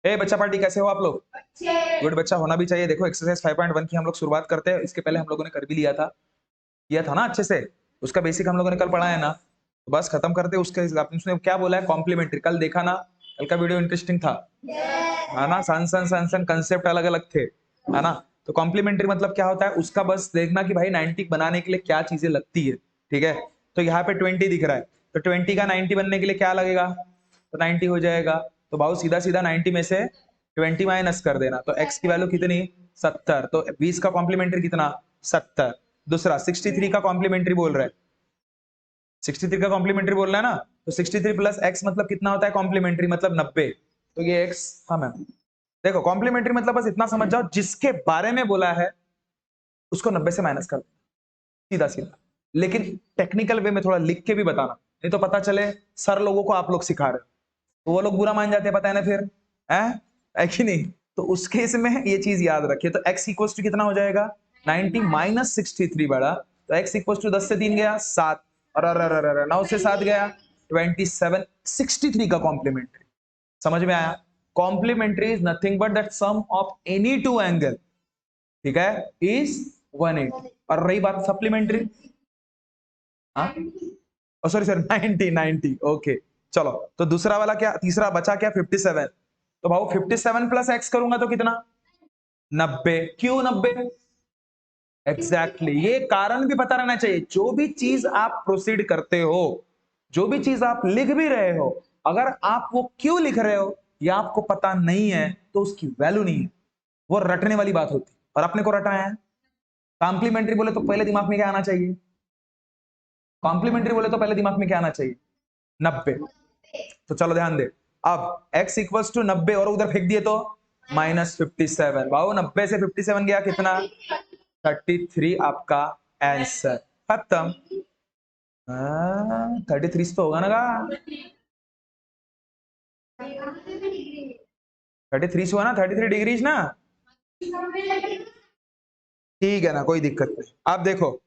ए बच्चा पार्टी, कैसे हो आप लोग? गुड, बच्चा होना भी चाहिए। देखो एक्सरसाइज 5.1 की हम लोग शुरुआत करते हैं। इसके पहले हम लोगों ने कर भी लिया था, ना अच्छे से। उसका बेसिक हम लोगों ने कल पढ़ा है ना, तो बस खत्म करते हैं उसके हिसाब से। उसने क्या बोला है, कॉम्प्लीमेंट्री। कल देखा ना, कल का वीडियो इंटरेस्टिंग था, है ना? सन कंसेप्ट अलग अलग थे, है ना? तो कॉम्प्लीमेंट्री मतलब क्या होता है, उसका बस देखना कि भाई 90 बनाने के लिए क्या चीजें लगती है, ठीक है? तो यहाँ पे 20 दिख रहा है, तो 20 का 90 बनने के लिए क्या लगेगा, तो 90 हो जाएगा। तो भाव सीधा सीधा 90 में से 20 माइनस कर देना, तो x की वैल्यू कितनी, 70। तो 20 का कॉम्प्लीमेंट्री कितना, 70। दूसरा 63 का कॉम्प्लीमेंट्री बोल रहा है, 63 का कॉम्प्लीमेंट्री बोल रहा है ना, तो 63 प्लस x मतलब कितना होता है, कॉम्प्लीमेंट्री मतलब 90। तो ये x, हाँ मैम। देखो कॉम्प्लीमेंट्री मतलब बस इतना समझ जाओ, जिसके बारे में बोला है उसको 90 से माइनस कर, सीधा सीधा। लेकिन टेक्निकल वे में थोड़ा लिख के भी बताना, नहीं तो पता चले सर लोगों को आप लोग सिखा रहे हो, तो वो लोग बुरा मान जाते हैं, पता है ना फिर, है कि नहीं? तो उस केस में ये चीज याद रखिए। तो x इक्वल टू कितना हो जाएगा, 90 माइनस 63 बड़ा, तो x इक्वल टू 10 से 3 गया 7, और 9 से 7 गया 27। 63 का कॉम्प्लीमेंट्री, समझ में आया? Complementary is nothing but that sum of any two angle, ठीक है, इज 180। और रही बात सप्लीमेंट्री, हाँ, सॉरी सर, 90 90, ओके। चलो, तो दूसरा वाला क्या, तीसरा बचा क्या, 57। तो भाऊ 57 प्लस एक्स करूंगा तो कितना, 90। क्यों 90? एग्जैक्टली, ये कारण भी पता रहना चाहिए। जो भी चीज आप प्रोसीड करते हो, जो भी चीज आप लिख भी रहे हो, अगर आप वो क्यों लिख रहे हो या आपको पता नहीं है, तो उसकी वैल्यू नहीं है, वो रटने वाली बात होती। और अपने को रटा है। कॉम्प्लीमेंट्री बोले तो पहले दिमाग में क्या आना चाहिए, कॉम्प्लीमेंट्री बोले तो पहले दिमाग में क्या आना चाहिए, 90। तो चलो ध्यान दे, अब x इक्वल्स टू 90 और उधर फेंक दिए तो माइनस 57। भाव 90 से 57 गया कितना, 33 आपका आंसर। खत्म। 33 तो होगा ना का, 33 हुआ ना, 33 डिग्रीज ना, ठीक है ना, कोई दिक्कत नहीं। अब देखो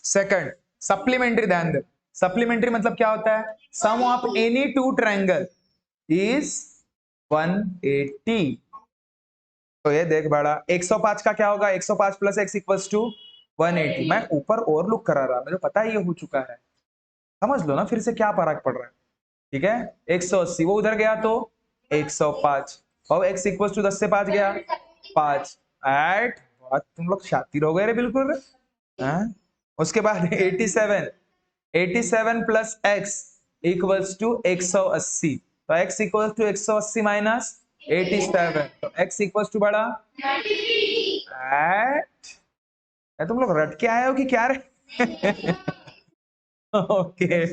सेकंड, सप्लीमेंट्री, ध्यान दे। सप्लीमेंट्री मतलब क्या होता है, sum of any two triangle is 180। तो ये देख बड़ा, 105 का क्या होगा, 105 प्लस एक्स इक्वल्स टू 180। मैं ऊपर और लुक करा रहा, मुझे पता है ये हो चुका है, समझ लो ना फिर से क्या फर्क पड़ रहा है, ठीक है? 180 वो उधर गया तो 105, और एक्स इक्वल्स टू 10 से 5 गया 5 8। बहुत तुम लोग शातिर हो गए रे बिल्कुल, हैं? उसके बाद 87, 87 प्लस एक्स इक्वल्स टू 180। तो एक्स इक्वल्स टू 180 माइनस 87, तो एक्स इक्वल्स टू बड़ा 8। तुम लोग रट के आए हो कि क्या रे? ओके,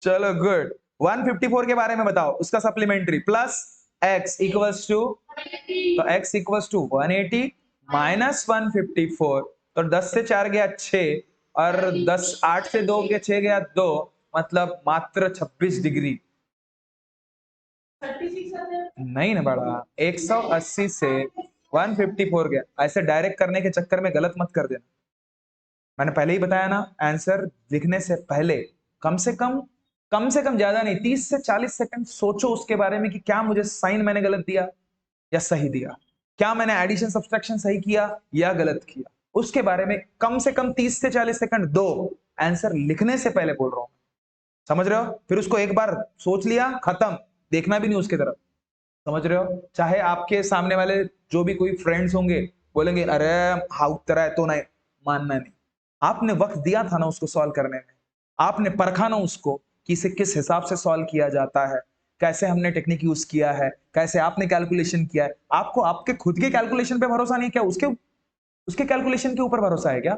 चलो गुड। 154 के बारे में बताओ, उसका supplementary plus x equals to, तो x इक्वल्स टू 180 माइनस 154। तो 10 से 4 गया 6, और 10 8 से 2 गया 6 गया 2, मतलब मात्र 26 डिग्री। नहीं ना बड़ा, 180 से 154 गया। ऐसे डायरेक्ट करने के चक्कर में गलत मत कर देना। मैंने पहले ही बताया ना, आंसर लिखने से पहले कम से कम ज्यादा नहीं, 30 से 40 सेकंड सोचो उसके बारे में कि क्या मुझे साइन मैंने गलत दिया या सही दिया, क्या मैंने एडिशन सब्सट्रैक्शन सही किया या गलत किया, उसके बारे में कम से कम 30 से 40 सेकंड दो। आंसर लिखने से पहले बोल रहा हूं, समझ रहे हो? फिर उसको एक बार सोच लिया, खत्म, देखना भी नहीं उसके तरफ, समझ रहे हो? चाहे आपके सामने वाले जो भी कोई फ्रेंड्स होंगे बोलेंगे अरे हाउ तरह है, तो नहीं मानना नहीं। आपने वक्त दिया था ना उसको सॉल्व करने में, आपने परखा ना उसको कि इसे किस हिसाब से सॉल्व किया जाता है, कैसे हमने टेक्निक यूज किया है, कैसे आपने कैलकुलेशन किया है। आपको आपके खुद के कैलकुलेशन पे भरोसा नहीं, क्या उसके उसके कैलकुलेशन के ऊपर भरोसा है क्या,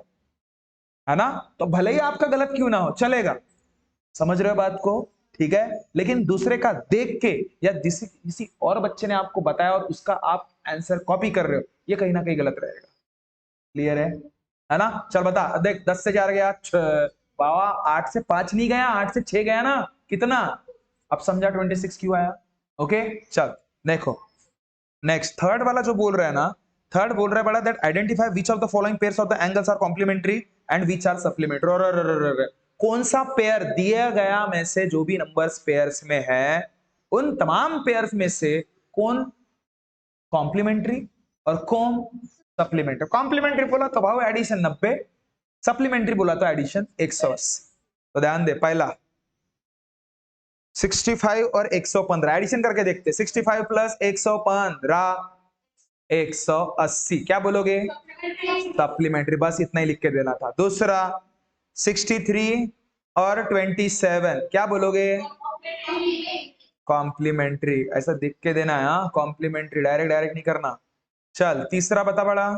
है ना? तो भले ही आपका गलत क्यों ना हो, चलेगा, समझ रहे हो बात को? ठीक है, लेकिन दूसरे का देख के या किसी और बच्चे ने आपको बताया और उसका आप आंसर कॉपी कर रहे हो, ये कहीं ना कहीं गलत रहेगा। क्लियर है ना? चल बता, देख 10 से 4 गया बाबा, 8 से 5 नहीं गया, 8 से 6 गया ना, कितना? अब समझा 26 क्यों आया। ओके, चल देखो नेक्स्ट, थर्ड वाला जो बोल रहा है ना, थर्ड बोल रहा है बड़ा, that identify which of the following pairs of the angles are complementary and which are supplementary. और कौन सा पेयर दिया गया में से जो भी नंबर्स पेयर्स में है, उन तमाम पेयर्स में से कौन कॉम्प्लीमेंट्री और कॉम सप्लीमेंट्री। कॉम्प्लीमेंट्री बोला तो भाव एडिशन 90, सप्लीमेंट्री बोला तो एडिशन 180। तो ध्यान दे, पहला 65 और 115 एडिशन करके देखते। 65 प्लस 115 180, क्या बोलोगे? सप्लीमेंट्री। बस इतना ही लिख के देना था। दूसरा 63 और 27, क्या बोलोगे? कॉम्प्लीमेंट्री। ऐसा दिख के देना है, हाँ, कॉम्प्लीमेंट्री, डायरेक्ट डायरेक्ट नहीं करना। चल तीसरा बता बड़ा,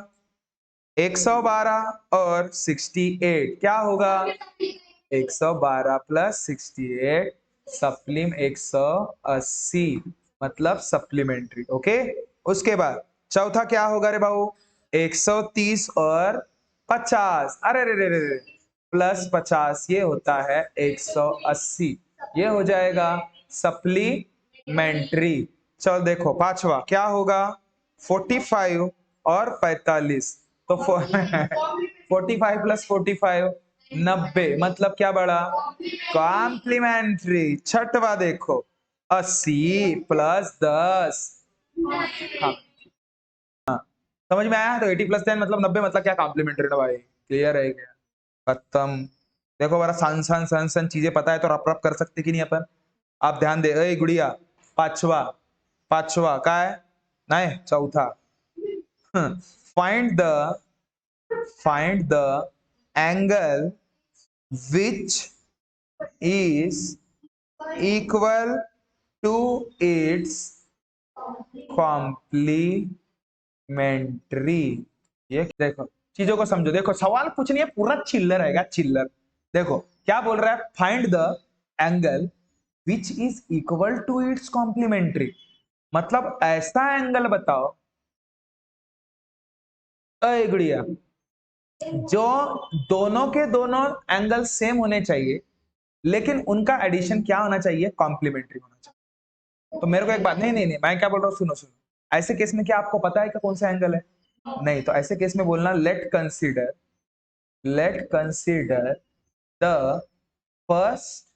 112 और 68, क्या होगा? 112 प्लस 68 सप्लीम 180, मतलब सप्लीमेंट्री। ओके, उसके बाद चौथा क्या होगा रे बाबू? 130 और 50, अरे रे रे रे रे, प्लस 50, ये होता है 180, ये हो जाएगा सप्लीमेंट्री। चल देखो पांचवा क्या होगा? 45 और 45, तो 45 प्लस 45 90, मतलब क्या बड़ा? कॉम्प्लीमेंट्री। छठवा देखो 80 प्लस 10, हाँ समझ में आया? तो 80 प्लस 10 मतलब 90, मतलब क्या? कॉम्प्लीमेंट्री ना भाई। क्लियर है क्या? खत्म। देखो बड़ा सन सन चीजें पता है तो रप रप कर सकते कि नहीं अपन? आप ध्यान दे। ए गुड़िया, पांचवा पांचवा का है? नहीं, चौथा। Find the angle which is equal to its complementary। ये देखो, चीजों को समझो। देखो सवाल कुछ नहीं है, पूरा चिल्लर रहेगा, चिल्लर। देखो क्या बोल रहा है? Find the angle which is equal to its complementary, मतलब ऐसा एंगल बताओ अय गुड़िया जो दोनों के दोनों एंगल सेम होने चाहिए, लेकिन उनका एडिशन क्या होना चाहिए? कॉम्प्लीमेंट्री होना चाहिए। तो मेरे को एक बात, नहीं नहीं नहीं, मैं क्या बोल रहा हूँ, सुनो सुनो। ऐसे केस में क्या आपको पता है कि कौन सा एंगल है? नहीं, तो ऐसे केस में बोलना let consider the first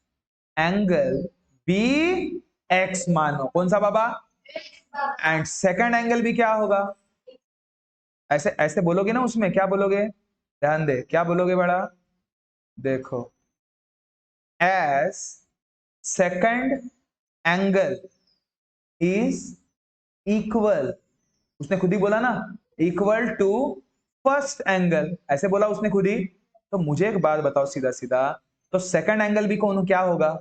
angle be x मानो। कौन सा बाबा? एंड सेकंड एंगल भी क्या होगा? ऐसे ऐसे बोलोगे ना, उसमें क्या बोलोगे? ध्यान दे, क्या बोलोगे बड़ा? देखो, S second angle is equal, उसने खुद ही बोला ना, इक्वल टू फर्स्ट एंगल, ऐसे बोला उसने खुद ही। तो मुझे एक बात बताओ सीधा सीधा, तो सेकंड एंगल भी कौन क्या होगा?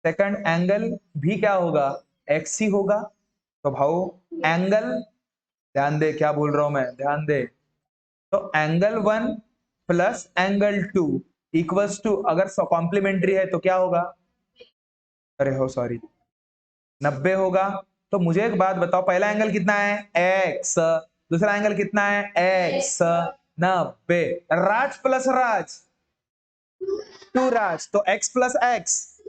सेकंड एंगल भी क्या होगा? एक्स ही होगा। तो भाऊ एंगल, ध्यान दे क्या बोल रहा हूं मैं, ध्यान दे। तो angle 1 plus angle 2 equals to, अगर कॉम्प्लीमेंट्री है तो क्या होगा? अरे हो सॉरी, 90 होगा। तो मुझे एक बात बताओ, पहला एंगल कितना है? एक्स, दूसरा एंगल कितना है? एक्स, 90। राज प्लस राज 2 राज, तो एक्स प्लस एक्स,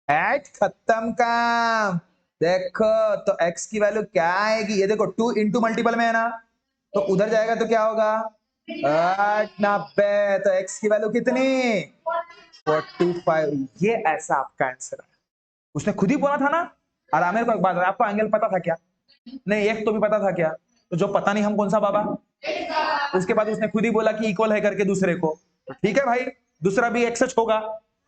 एट, खत्म काम। देखो तो एक्स की वैल्यू क्या आएगी? ये देखो 2 इंटू मल्टीपल में है ना, तो उधर जाएगा तो क्या होगा? 90। तो एक्स की वैल्यू कितनी? 45। ये ऐसा आपका आंसर है। उसने खुद ही बोला था ना। और आमिर को एक बात, आपको एंगल पता था क्या? नहीं, एक तो भी पता था क्या? तो जो पता नहीं हम कौन सा बाबा? उसके बाद उसने खुद ही बोला कि इक्वल है करके दूसरे को। तो ठीक है भाई, दूसरा भी एक्स होगा।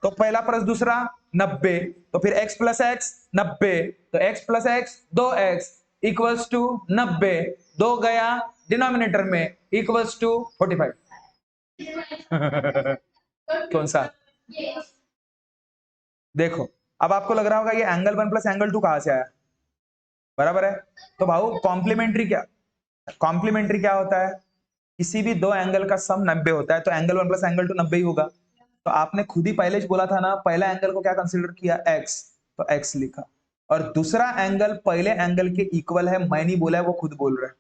तो पहला प्लस दूसरा 90, तो फिर x प्लस एक्स 90, तो x plus x 2x equals to 90, 2 गया डिनोमिनेटर में, इक्वल्स टू 45। कौन सा? देखो, अब आपको लग रहा होगा ये एंगल 1 प्लस एंगल 2 कहां से आया? बराबर है। तो भाऊ कॉम्प्लीमेंट्री क्या होता है? किसी भी दो एंगल का सम 90 होता है, तो एंगल 1 प्लस एंगल 2 90 ही होगा। तो आपने खुद ही पहले ही बोला था ना, पहला एंगल को क्या कंसीडर किया? x, तो x लिखा। और दूसरा एंगल पहले एंगल के इक्वल है, मैं नहीं बोला है, वो खुद बोल रहा है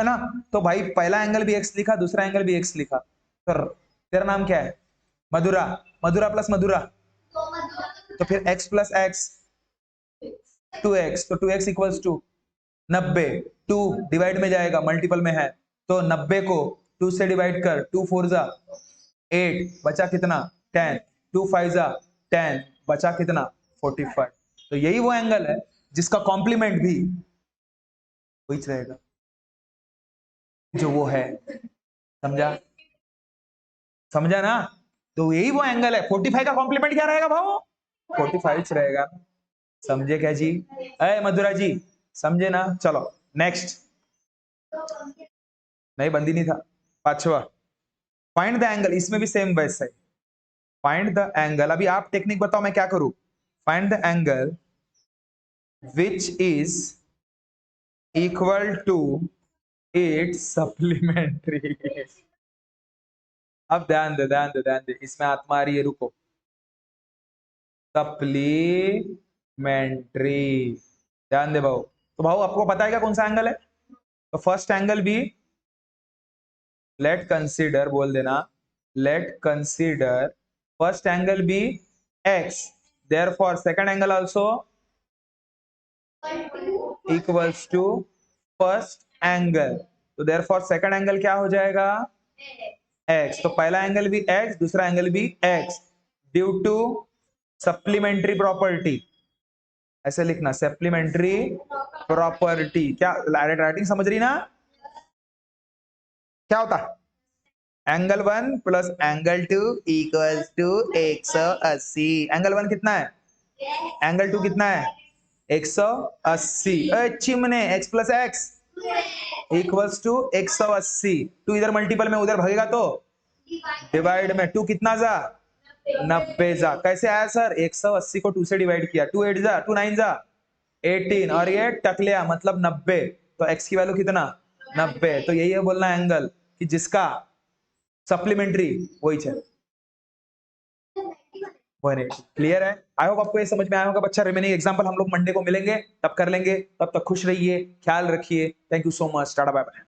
ना। तो भाई पहला एंगल भी x लिखा, दूसरा एंगल भी x लिखा। तो तेरा नाम क्या है? मधुरा। मधुरा प्लस मधुरा, तो फिर x प्लस एक्स 2x, तो 2x इक्वल्स टू 90। 2 डिवाइड में जाएगा, मल्टीपल में है, तो 90 को 2 से डिवाइड कर, 2 4 जा 8, बचा कितना? 10, 2 5 जा 10, बचा कितना? 45। तो यही वो एंगल है जिसका कॉम्प्लीमेंट भी वही रहेगा जो वो है। समझा? समझा ना? तो यही वो एंगल है। 45 का कॉम्प्लीमेंट क्या रहेगा भाव? 45 रहेगा। समझे क्या जी? अरे मधुरा जी, समझे ना? चलो नेक्स्ट। नहीं, बंदी नहीं था। पांचवा, फाइंड द एंगल। इसमें भी सेम वैसे है। Find the angle. अभी आप टेक्निक बताओ, मैं क्या करूं? Find the angle which is equal to its supplementary. अब ध्यान दे, ध्यान दे, ध्यान दे, इसमें आत्मा आ रही है, रुको। सप्लीमेंट्री, ध्यान दे भाऊ। तो भाऊ आपको पता है क्या कौन सा एंगल है? तो फर्स्ट एंगल भी लेट कंसीडर, बोल देना, let consider first angle be x, therefore second angle also equals to first angle. तो देयरफॉर सेकंड एंगल क्या हो जाएगा? एक्स। तो पहला एंगल भी एक्स, दूसरा एंगल भी x, due to supplementary property. ऐसे लिखना, सप्लीमेंट्री प्रॉपर्टी। क्या राइटिंग समझ रही ना? क्या होता है? Angle 1 plus angle 2 equals to 180। Angle 1 कितना है? एंगल 2 कितना है? 180। चिमने x plus x equals to 180। 2 इधर मल्टीपल में उधर भागेगा तो डिवाइड में 2 कितना जा? 90 जा। कैसे आया सर? 180 को 2 से डिवाइड किया, 2 8 जा, 2 9 जा 18, और ये टक लिया मतलब 90। तो x की वैल्यू कितना? 90। तो यही है बोलना एंगल कि जिसका सप्लीमेंट्री वही चल। क्लियर है? आई होप आपको ये समझ में आया होगा बच्चा। रिमेनिंग एग्जांपल हम लोग मंडे को मिलेंगे, तब कर लेंगे। तब तक खुश रहिए, ख्याल रखिए। Thank you so much, tata bye bye.